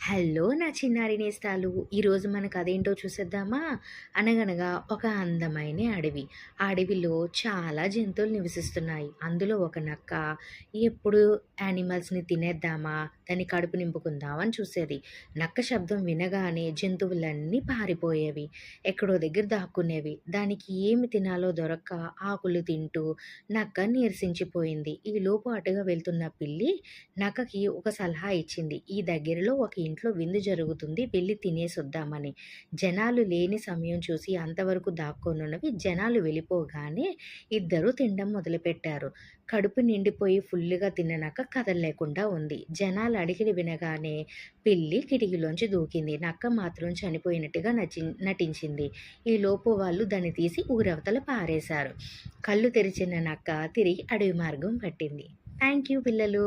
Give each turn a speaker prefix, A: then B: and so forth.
A: Hello నా చిన్నారి నేస్తాలు. ఈరోజు మన కథేంటో చూసేద్దామా? అనగనగా ఒక అందమైన అడవి. ఆ అడవిలో చాలా జంతువులు నివసిస్తున్నాయి. అందులో ఒక నక్క ఎప్పుడు యానిమల్స్‌ని తినేద్దామా, దాని కడుపు నింపుకుందాం అని చూసేది. నక్క శబ్దం వినగానే జంతువులన్నీ పారిపోయేవి. ఎక్కడో దగ్గర దాక్కునేవి. దానికి ఏమి తినాలో దొరక్క ఆకులు తింటూ నక్క నీరసించిపోయింది. ఈలోపు అటుగా వెళ్తున్న పిల్లి నక్కకి ఒక సలహా ఇచ్చింది. ఈ దగ్గరలో ఒక ఇంట్లో విందు జరుగుతుంది. వెళ్లి తినేసొద్దామని. జనాలు లేని సమయం చూసి అంతవరకు దాక్కొనున్నవి జనాలు వెళ్ళిపోగానే ఇద్దరూ తినడం మొదలుపెట్టారు. కడుపు నిండిపోయి ఫుల్లుగా తిన్న నక్క కదలలేకుండా ఉంది. జనాల అలికిడి వినగానే పిల్లి కిటికీలోంచి దూకింది. నక్క మాత్రం చనిపోయినట్టుగా నటించింది. ఈలోపు వాళ్ళు దాన్ని తీసి ఊరవతల పారేశారు. కళ్ళు తెరిచిన నక్క తిరిగి అడవి మార్గం పట్టింది. థ్యాంక్ యూ పిల్లలు.